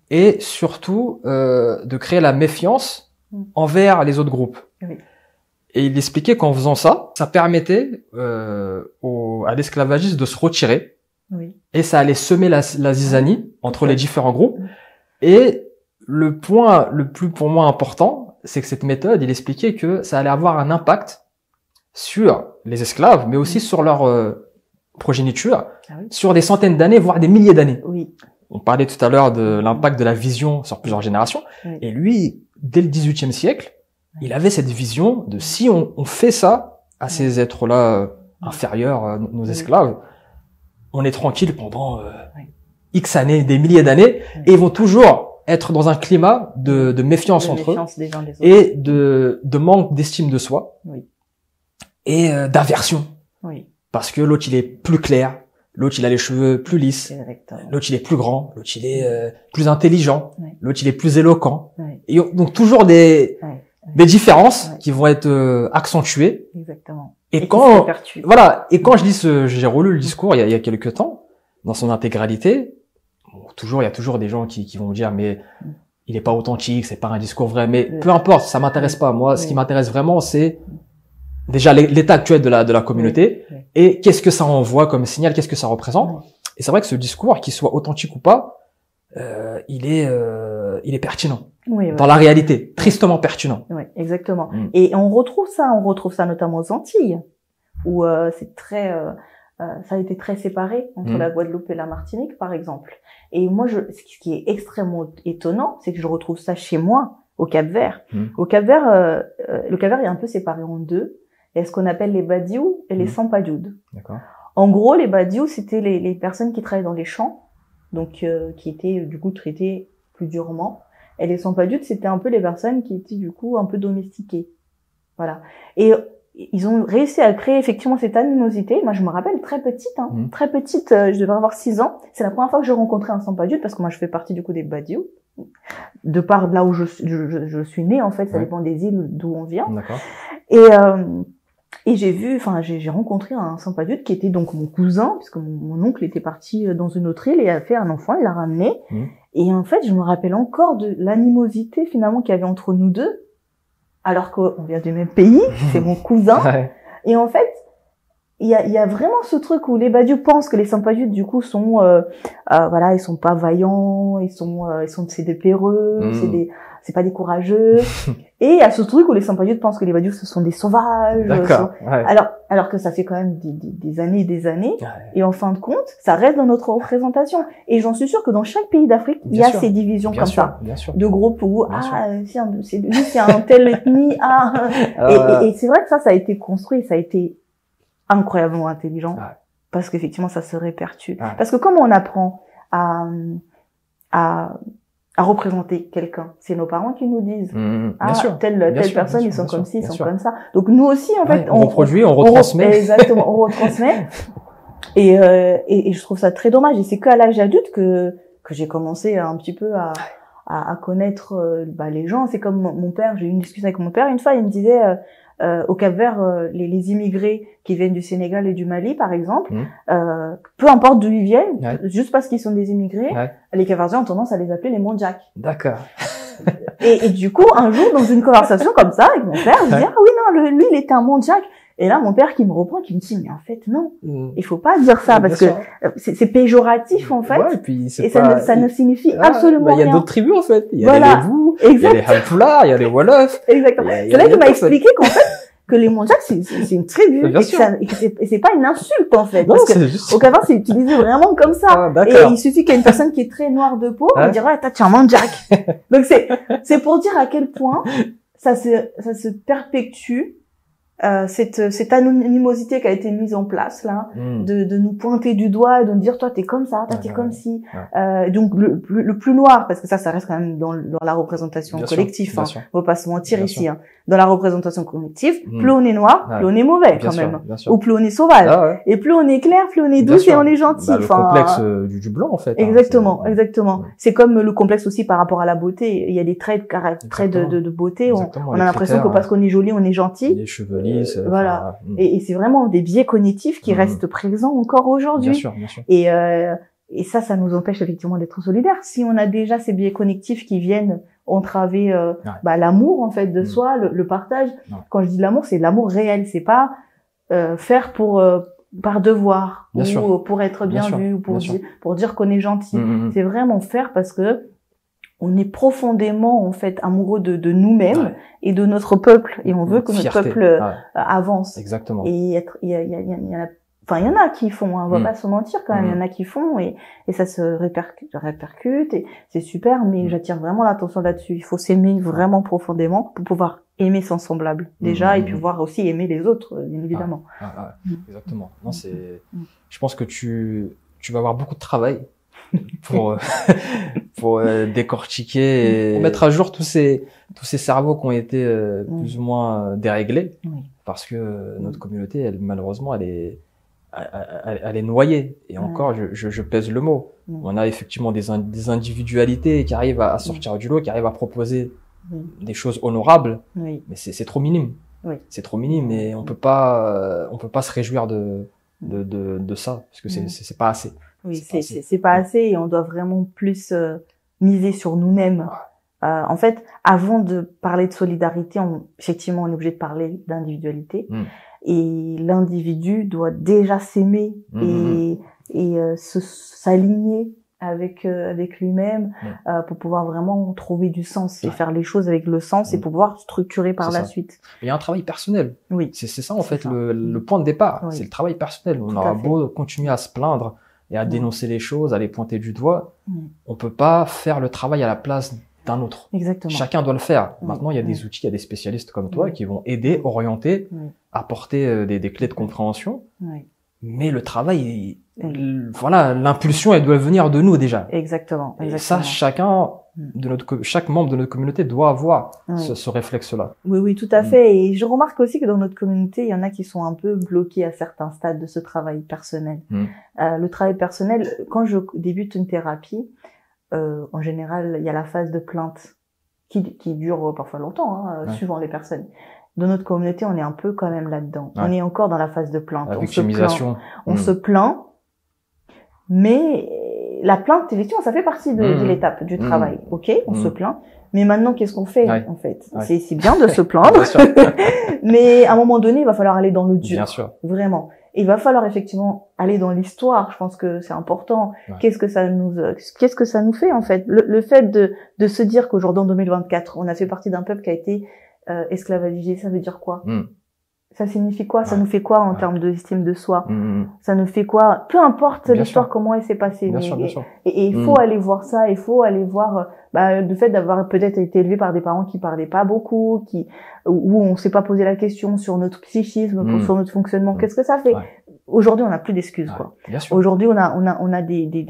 et surtout de créer la méfiance envers les autres groupes. Et il expliquait qu'en faisant ça, ça permettait à l'esclavagiste de se retirer, et ça allait semer la zizanie entre les différents groupes. Et le point le plus pour moi important, c'est que cette méthode, il expliquait que ça allait avoir un impact sur les esclaves, mais aussi sur leur progéniture, sur des centaines d'années, voire des milliers d'années. On parlait tout à l'heure de l'impact de la vision sur plusieurs générations, et lui, dès le XVIIIe siècle, il avait cette vision de si on fait ça à ces êtres-là inférieurs, nos esclaves, on est tranquille pendant X années, des milliers d'années, et ils vont toujours être dans un climat de méfiance entre eux, et de manque d'estime de soi, et d'aversion. Parce que l'autre, il est plus clair, l'autre, il a les cheveux plus lisses, l'autre, il est plus grand, l'autre, il est plus intelligent, l'autre, il est plus éloquent. Et donc, toujours des différences qui vont être accentuées. Et quand je lis j'ai relu le discours il y a quelques temps, dans son intégralité, il y a toujours des gens qui vont me dire, mais il est pas authentique, c'est pas un discours vrai, mais peu importe, ça m'intéresse pas. Moi, ce qui m'intéresse vraiment, c'est déjà l'état actuel de la communauté et qu'est-ce que ça envoie comme signal, qu'est-ce que ça représente. Et c'est vrai que ce discours, qu'il soit authentique ou pas, il est pertinent. Dans la réalité, tristement pertinent. Exactement. Et on retrouve ça notamment aux Antilles, où c'est très, ça a été très séparé entre la Guadeloupe et la Martinique, par exemple. Et moi, ce qui est extrêmement étonnant, c'est que je retrouve ça chez moi, au Cap-Vert. Au Cap-Vert, le Cap-Vert est un peu séparé en deux. Il y a ce qu'on appelle les Badiou et les Sampadoud. En gros, les Badiou, c'était les personnes qui travaillaient dans les champs, donc qui étaient du coup traitées plus durement. Et les Sampadoud, c'était un peu les personnes qui étaient du coup un peu domestiquées. Voilà. Et ils ont réussi à créer effectivement cette animosité. Moi, je me rappelle très petite, je devais avoir 6 ans. C'est la première fois que j'ai rencontré un Sampadoud, parce que moi, je fais partie du coup des Badiou. De par là où je suis née, en fait, ça dépend des îles d'où on vient. Et j'ai rencontré un Sampadoud qui était donc mon cousin, puisque mon oncle était parti dans une autre île et a fait un enfant, il l'a ramené. Et en fait, je me rappelle encore de l'animosité finalement qu'il y avait entre nous deux, alors qu'on vient du même pays, c'est mon cousin. Et en fait, il y a vraiment ce truc où les Badiou pensent que les Sampadoud du coup sont ils sont pas vaillants, c'est des peureux, c'est pas des courageux. Et il y a ce truc où les Sampadoud pensent que les Badiou ce sont des sauvages. Alors que ça fait quand même des années et des années. Et en fin de compte, ça reste dans notre représentation. Et j'en suis sûre que dans chaque pays d'Afrique, il y a ces divisions comme ça. De groupes où, c'est un tel ethnie, et c'est vrai que ça a été construit, ça a été incroyablement intelligent. Parce qu'effectivement, ça se répercute. Parce que comment on apprend à représenter quelqu'un? C'est nos parents qui nous disent telle personne, ils sont comme ci, ils sont comme ça. Donc nous aussi, en fait, on reproduit, on retransmet. Exactement, on retransmet. Et je trouve ça très dommage. Et c'est qu'à l'âge adulte que j'ai commencé un petit peu à connaître les gens. C'est comme mon père. J'ai eu une discussion avec mon père une fois. Il me disait au Cap-Vert, les immigrés qui viennent du Sénégal et du Mali, par exemple, peu importe d'où ils viennent, juste parce qu'ils sont des immigrés, les Cap-Verdiens ont tendance à les appeler les Mondjaks. Et du coup, un jour, dans une conversation comme ça, avec mon père, je dis, ah oui, non, lui, il était un Mondjak. Et là, mon père qui me reprend, qui me dit, mais en fait, non, il faut pas dire ça, parce que c'est péjoratif, en fait. Ça ne signifie absolument rien. Il y a d'autres tribus, en fait. Il y a les Lévous, il y a les Halpoula, il y a les Wolofs. Exactement. C'est là qu'il m'a expliqué qu'en fait, que les Mandjaks, c'est une tribu, et c'est pas une insulte, en fait. Non, parce que c'est juste... au Cap-Vert, c'est utilisé vraiment comme ça. Ah, et il suffit qu'il y ait une personne qui est très noire de peau, on dirait, tu es un Mandjak. Donc c'est pour dire à quel point ça se perpétue, cette anonymosité qui a été mise en place là, de nous pointer du doigt et de nous dire toi t'es comme ça, toi t'es comme ci. Donc le plus noir, parce que ça reste quand même dans la représentation collective, hein, on va pas se mentir ici, hein. Dans la représentation collective, plus on est noir, plus on est mauvais quand même, ou plus on est sauvage, et plus on est clair, plus on est douce et on est gentil. Le complexe du blanc en fait. Exactement, exactement. C'est comme le complexe aussi par rapport à la beauté. Il y a des traits de beauté. On a l'impression que parce qu'on est joli, on est gentil. Les cheveux lisses. Voilà. Et c'est vraiment des biais cognitifs qui restent présents encore aujourd'hui. Bien sûr, bien sûr. Et ça nous empêche effectivement d'être solidaires. Si on a déjà ces biais cognitifs qui viennent entraver l'amour en fait de soi, le partage. Quand je dis l'amour, c'est l'amour réel. C'est pas faire par devoir ou pour être bien vu ou pour dire qu'on est gentil. C'est vraiment faire parce que on est profondément en fait amoureux de nous-mêmes et de notre peuple et on veut que notre peuple avance. Exactement. Et il y en a qui font, hein, on va pas se mentir quand même, il y en a qui font et ça se répercute et c'est super, mais j'attire vraiment l'attention là-dessus. Il faut s'aimer vraiment profondément pour pouvoir aimer son semblable déjà et pouvoir aussi aimer les autres, bien évidemment. Exactement. Non, je pense que tu vas avoir beaucoup de travail pour décortiquer et mettre à jour tous ces cerveaux qui ont été plus ou moins déréglés parce que notre communauté, elle malheureusement, elle est noyée et encore je pèse le mot. On a effectivement des individualités qui arrivent à sortir du lot, qui arrivent à proposer des choses honorables, mais c'est trop minime. C'est trop minime et on peut pas se réjouir de ça parce que c'est pas assez. Oui, c'est pas assez et on doit vraiment plus miser sur nous-mêmes. En fait, avant de parler de solidarité, effectivement, on est obligé de parler d'individualité. Et l'individu doit déjà s'aimer et s'aligner avec lui-même pour pouvoir vraiment trouver du sens et faire les choses avec le sens et pouvoir structurer par la suite. Il y a un travail personnel. Oui. C'est ça en fait le point de départ. C'est le travail personnel. On aura beau continuer à se plaindre et à dénoncer les choses, à les pointer du doigt, on peut pas faire le travail à la place d'un autre. Exactement. Chacun doit le faire. Maintenant, il y a des outils, il y a des spécialistes comme toi qui vont aider, orienter, apporter des clés de compréhension. Mais le travail, l'impulsion, elle doit venir de nous déjà. Exactement. Et ça, chaque membre de notre communauté doit avoir ce réflexe-là. Oui, tout à fait. Et je remarque aussi que dans notre communauté, il y en a qui sont un peu bloqués à certains stades de ce travail personnel. Le travail personnel, quand je débute une thérapie, en général, il y a la phase de plainte qui dure parfois longtemps, suivant les personnes. Dans notre communauté, on est un peu quand même là-dedans. On est encore dans la phase de plainte. On se plaint, mais la plainte, effectivement, ça fait partie de l'étape du travail. Ok, on se plaint. Mais maintenant, qu'est-ce qu'on fait, en fait? C'est bien de se plaindre. Mais à un moment donné, il va falloir aller dans le dur. Bien sûr. Vraiment. Il va falloir effectivement aller dans l'histoire. Je pense que c'est important. Qu'est-ce que ça nous fait, en fait? Le fait de se dire qu'aujourd'hui, en 2024, on a fait partie d'un peuple qui a été esclavagisé, ça veut dire quoi? Ça signifie quoi? Ça nous fait quoi en termes d'estime de soi? Ça nous fait quoi? Peu importe l'histoire, comment elle s'est passée. Et il faut aller voir ça, il faut aller voir le fait d'avoir peut-être été élevé par des parents qui parlaient pas beaucoup, où on s'est pas posé la question sur notre psychisme, sur notre fonctionnement. Qu'est-ce que ça fait? Aujourd'hui, on n'a plus d'excuses, quoi. Aujourd'hui, on a des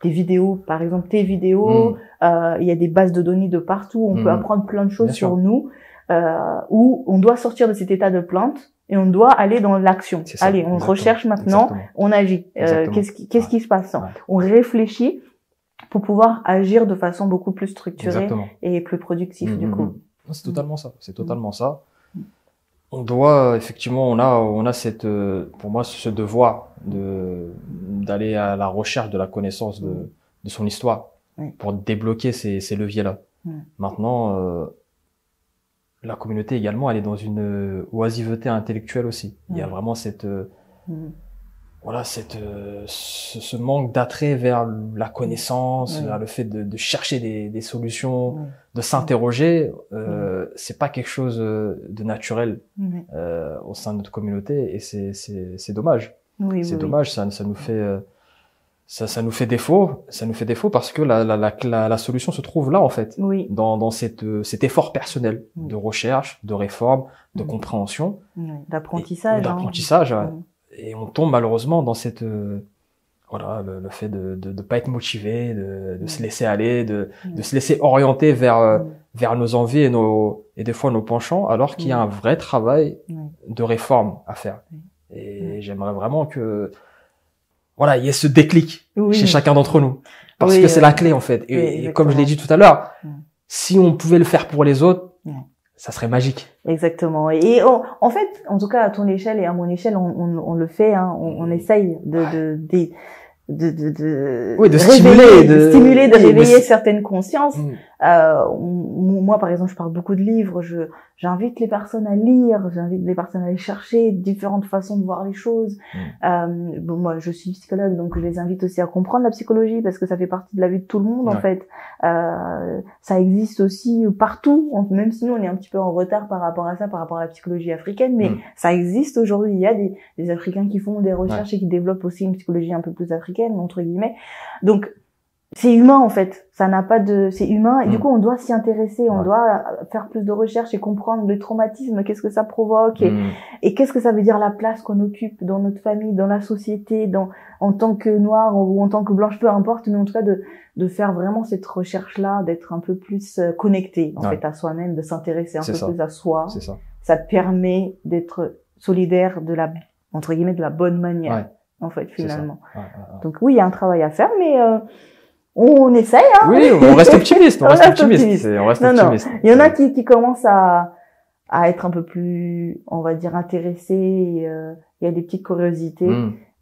vidéos, par exemple, tes vidéos, il y a des bases de données de partout, on peut apprendre plein de choses sur nous. Où on doit sortir de cet état de plainte et on doit aller dans l'action. Allez, on recherche maintenant, on agit. Qu'est-ce qui se passe? On réfléchit pour pouvoir agir de façon beaucoup plus structurée et plus productive du coup. C'est totalement ça. C'est totalement ça. On doit effectivement, on a cette, pour moi, ce devoir d'aller à la recherche de la connaissance de son histoire pour débloquer ces leviers-là. Maintenant. La communauté également, elle est dans une oisiveté intellectuelle aussi. Il y a vraiment cette voilà, ce manque d'attrait vers la connaissance, vers le fait de chercher des solutions, de s'interroger, c'est pas quelque chose de naturel au sein de notre communauté, et c'est dommage. C'est dommage, ça nous fait ça nous fait défaut, parce que la solution se trouve là en fait, dans cet effort personnel de recherche, de réforme, de compréhension, d'apprentissage, et on tombe malheureusement dans cette voilà, le fait de pas être motivé, de se laisser aller, de se laisser orienter vers nos envies et des fois nos penchants, alors qu'il y a un vrai travail de réforme à faire. Et j'aimerais vraiment que voilà, il y ait ce déclic chez chacun d'entre nous, parce que c'est la clé en fait. Et comme je l'ai dit tout à l'heure, si on pouvait le faire pour les autres, ça serait magique. Exactement. Et en fait, en tout cas à ton échelle et à mon échelle, on le fait. Hein, on essaye de stimuler, de réveiller certaines consciences. Moi, par exemple, je parle beaucoup de livres. J'invite les personnes à lire. J'invite les personnes à aller chercher différentes façons de voir les choses. Bon, moi, je suis psychologue, donc je les invite aussi à comprendre la psychologie parce que ça fait partie de la vie de tout le monde, en fait. Ça existe aussi partout, même si nous, on est un petit peu en retard par rapport à ça, par rapport à la psychologie africaine, mais ça existe aujourd'hui. Il y a des Africains qui font des recherches et qui développent aussi une psychologie un peu plus africaine, entre guillemets. Donc, c'est humain en fait, c'est humain et du coup on doit s'y intéresser, on doit faire plus de recherches et comprendre le traumatisme, qu'est-ce que ça provoque et qu'est-ce que ça veut dire la place qu'on occupe dans notre famille, dans la société, en tant que noir ou en tant que blanche, peu importe, mais en tout cas de faire vraiment cette recherche-là, d'être un peu plus connecté en fait à soi-même, de s'intéresser un peu plus à soi. Ça te permet d'être solidaire entre guillemets de la bonne manière en fait finalement. Donc oui, il y a un travail à faire, mais on essaye, hein. Oui, on reste optimiste, on reste optimiste. Il y en a qui commencent à être un peu plus, on va dire, intéressés. Il y a des petites curiosités.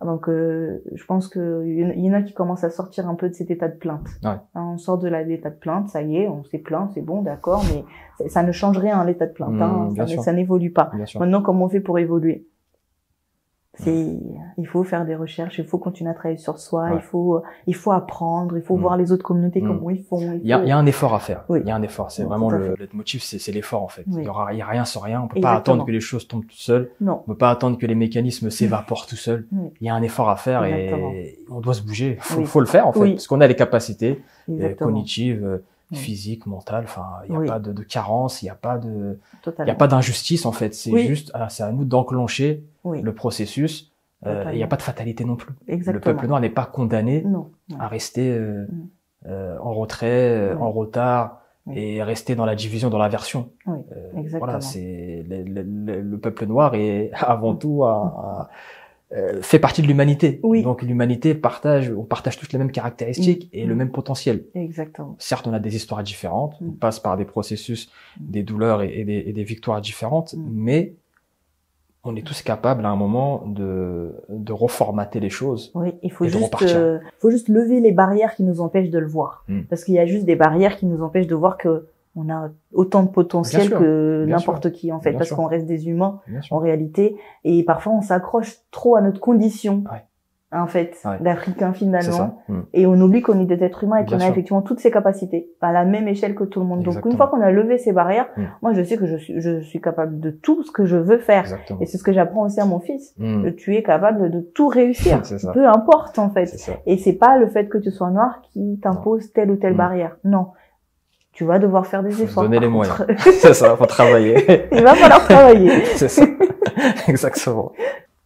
Donc, je pense que il y en a qui commencent à sortir un peu de cet état de plainte. On sort de l'état de plainte, ça y est, on s'est plaint, c'est bon, d'accord, mais ça ne change rien, l'état de plainte. Ça n'évolue pas. Maintenant, comment on fait pour évoluer? Il faut faire des recherches, il faut continuer à travailler sur soi, il faut apprendre, il faut voir les autres communautés comment ils font. Il y a un effort à faire. Il y a un effort. C'est vraiment le motif, c'est l'effort, en fait. Il y a rien sans rien. On peut pas attendre que les choses tombent tout seules. On peut pas attendre que les mécanismes s'évaporent tout seuls. Il y a un effort à faire et on doit se bouger. Faut le faire, en fait. Parce qu'on a les capacités cognitives, physiques, mentales. Enfin, il n'y a pas de carence, il n'y a pas d'injustice, en fait. C'est juste, c'est à nous d'enclencher le processus. Il n'y a pas de fatalité non plus. Le peuple noir n'est pas condamné à rester en retrait, en retard et rester dans la division, dans l'aversion. Voilà, c'est le peuple noir est avant tout fait partie de l'humanité. Donc l'humanité on partage toutes les mêmes caractéristiques et le même potentiel. Certes, on a des histoires différentes, on passe par des processus, des douleurs et des victoires différentes, mais on est tous capables à un moment de reformater les choses. Il faut juste lever les barrières qui nous empêchent de le voir. Parce qu'il y a juste des barrières qui nous empêchent de voir que on a autant de potentiel que n'importe qui en fait, parce qu'on reste des humains en réalité, et parfois on s'accroche trop à notre condition en fait d'Africain finalement, et on oublie qu'on est des êtres humains et qu'on a effectivement toutes ces capacités à la même échelle que tout le monde. Donc une fois qu'on a levé ces barrières, moi je sais que je suis capable de tout ce que je veux faire, et c'est ce que j'apprends aussi à mon fils. Tu es capable de tout réussir, peu importe en fait, et c'est pas le fait que tu sois noir qui t'impose telle ou telle barrière, non. Tu vas devoir faire des efforts. Donner les moyens. C'est ça, faut travailler. Il va falloir travailler. C'est ça. Exactement.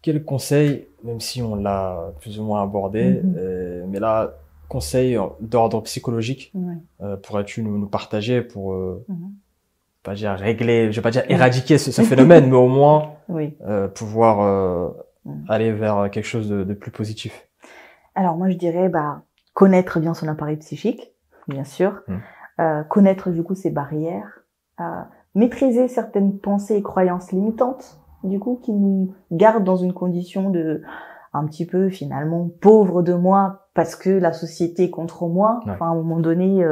Quel conseil, même si on l'a plus ou moins abordé, mais là, conseil d'ordre psychologique, pourrais-tu nous partager pour, pas dire régler, je vais pas dire éradiquer ce phénomène, mais au moins, pouvoir, aller vers quelque chose de plus positif? Alors, moi, je dirais, connaître bien son appareil psychique, bien sûr. Connaître du coup ses barrières, maîtriser certaines pensées et croyances limitantes du coup qui nous gardent dans une condition de un petit peu finalement pauvre de moi parce que la société est contre moi. Enfin à un moment donné,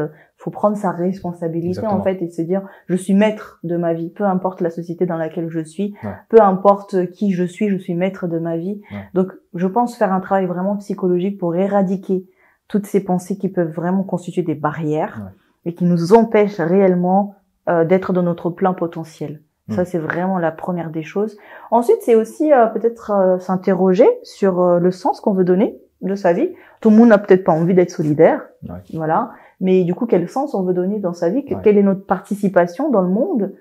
faut prendre sa responsabilité Exactement. en fait et se dire je suis maître de ma vie, peu importe la société dans laquelle je suis, Ouais. peu importe qui je suis maître de ma vie. Ouais. Donc je pense faire un travail vraiment psychologique pour éradiquer toutes ces pensées qui peuvent vraiment constituer des barrières et qui nous empêchent réellement d'être dans notre plein potentiel. Ça, c'est vraiment la première des choses. Ensuite, c'est aussi peut-être s'interroger sur le sens qu'on veut donner de sa vie. Tout le monde n'a peut-être pas envie d'être solidaire, voilà. Mais du coup, quel sens on veut donner dans sa vie? Quelle est notre participation dans le monde?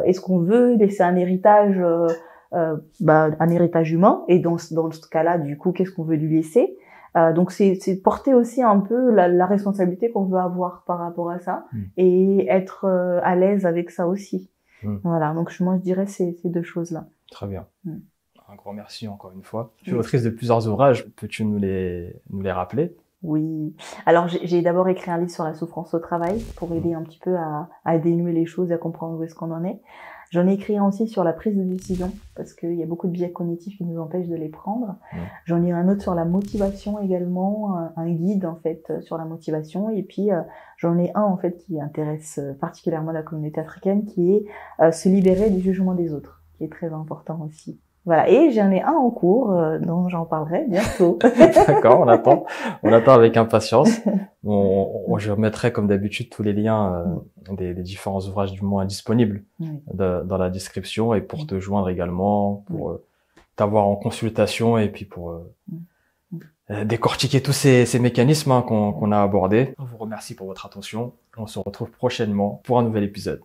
Est-ce qu'on veut laisser un héritage, un héritage humain? Et dans ce cas-là, du coup, qu'est-ce qu'on veut lui laisser? Donc c'est porter aussi un peu la responsabilité qu'on veut avoir par rapport à ça et être à l'aise avec ça aussi. Voilà, donc moi je dirais ces deux choses-là. Très bien. Un grand merci encore une fois. Tu es autrice de plusieurs ouvrages, peux-tu nous les rappeler? Oui. Alors j'ai d'abord écrit un livre sur la souffrance au travail pour aider un petit peu à dénouer les choses et à comprendre où est-ce qu'on en est. J'en ai écrit un aussi sur la prise de décision parce qu'il y a beaucoup de biais cognitifs qui nous empêchent de les prendre. J'en ai un autre sur la motivation également, un guide en fait sur la motivation. Et puis j'en ai un en fait qui intéresse particulièrement la communauté africaine, qui est se libérer du jugement des autres, qui est très important aussi. Voilà, et j'en ai un en cours dont j'en parlerai bientôt. D'accord, on attend avec impatience. Je remettrai comme d'habitude tous les liens des différents ouvrages du moins disponibles dans la description et pour te joindre également, pour t'avoir en consultation et puis pour décortiquer tous ces mécanismes qu'on a abordés. On vous remercie pour votre attention. On se retrouve prochainement pour un nouvel épisode.